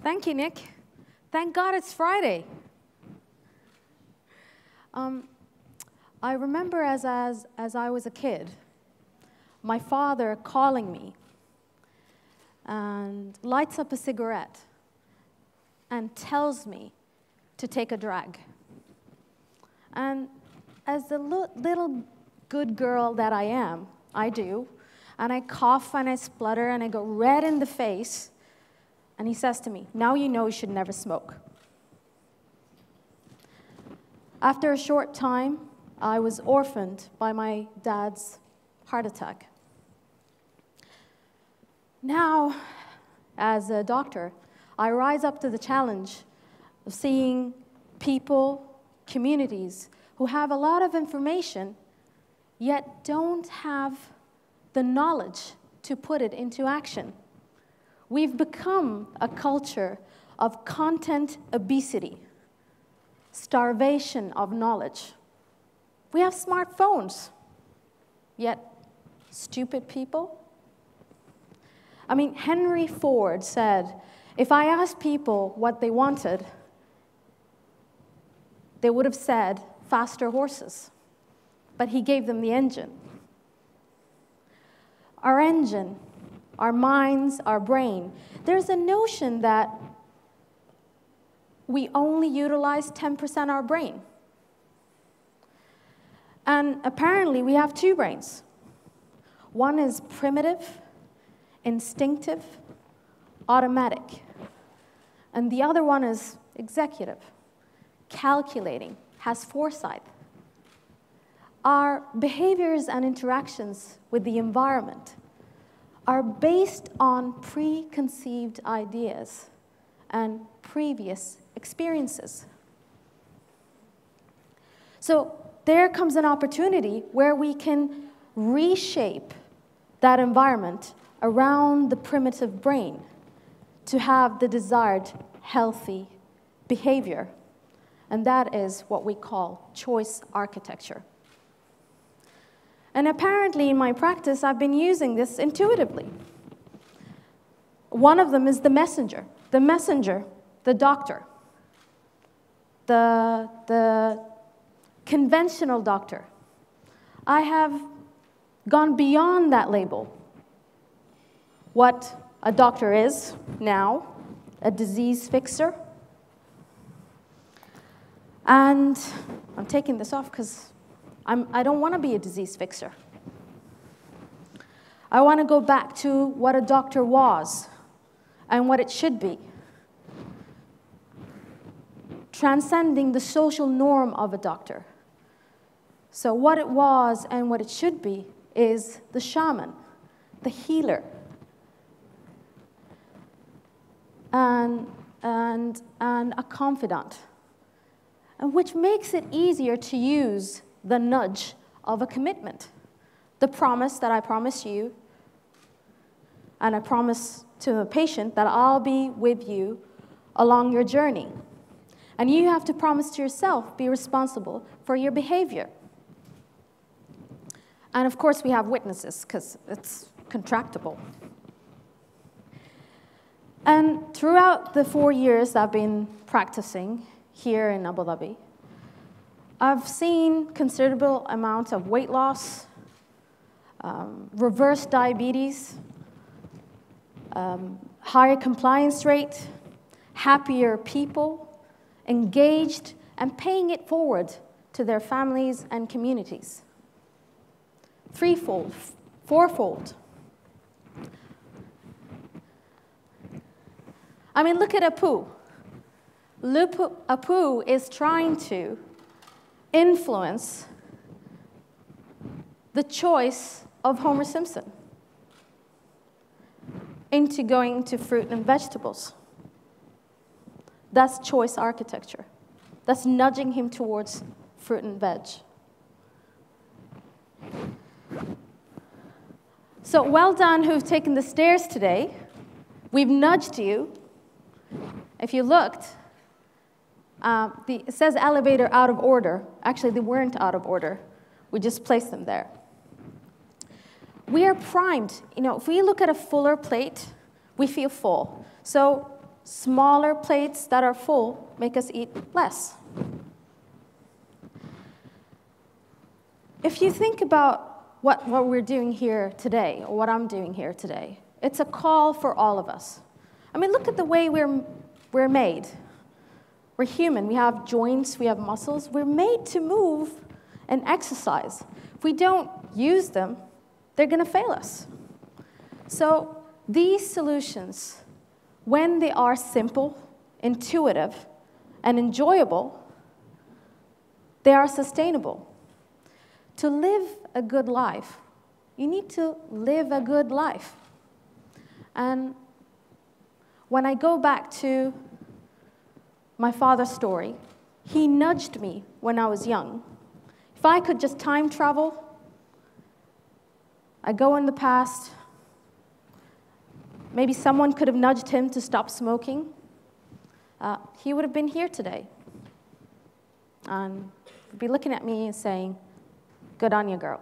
Thank you, Nick. Thank God it's Friday. I remember as I was a kid, my father calling me and lights up a cigarette and tells me to take a drag. And as the little good girl that I am, I do, and I cough and I splutter and I go red in the face, and he says to me, "Now you know you should never smoke." After a short time, I was orphaned by my dad's heart attack. Now, as a doctor, I rise up to the challenge of seeing people, communities, who have a lot of information, yet don't have the knowledge to put it into action. We've become a culture of content obesity, starvation of knowledge. We have smartphones, yet stupid people. I mean, Henry Ford said, if I asked people what they wanted, they would have said faster horses. But he gave them the engine. Our engine, our minds, our brain, there's a notion that we only utilize 10% our brain. And apparently we have two brains. One is primitive, instinctive, automatic. And the other one is executive, calculating, has foresight. Our behaviors and interactions with the environment are based on preconceived ideas and previous experiences. So there comes an opportunity where we can reshape that environment around the primitive brain to have the desired healthy behavior. And that is what we call choice architecture. And apparently in my practice, I've been using this intuitively. One of them is the messenger, the doctor, the conventional doctor. I have gone beyond that label. What a doctor is now, a disease fixer. And I'm taking this off because I don't want to be a disease fixer. I want to go back to what a doctor was and what it should be. Transcending the social norm of a doctor. So what it was and what it should be is the shaman, the healer, and a confidant, and which makes it easier to use the nudge of a commitment, the promise that I promise you, and I promise to the patient that I'll be with you along your journey. And you have to promise to yourself, be responsible for your behavior. And of course, we have witnesses, because it's contractable. And throughout the 4 years I've been practicing here in Abu Dhabi, I've seen considerable amounts of weight loss, reverse diabetes, higher compliance rate, happier people, engaged, and paying it forward to their families and communities. Threefold, fourfold. I mean, look at Apu. Apu is trying to influence the choice of Homer Simpson into going to fruit and vegetables. That's choice architecture. That's nudging him towards fruit and veg. So well done who've taken the stairs today. We've nudged you. If you looked, it says elevator out of order. Actually, they weren't out of order. We just placed them there. We are primed. You know, if we look at a fuller plate, we feel full. So smaller plates that are full make us eat less. If you think about what we're doing here today, or what I'm doing here today, it's a call for all of us. I mean, look at the way we're made. We're human. We have joints. We have muscles. We're made to move and exercise. If we don't use them, they're going to fail us. So these solutions, when they are simple, intuitive, and enjoyable, they are sustainable. To live a good life, you need to live a good life. And when I go back to my father's story, he nudged me when I was young. If I could just time travel, I go in the past, maybe someone could have nudged him to stop smoking. He would have been here today. And he'd be looking at me and saying, "Good on you, girl."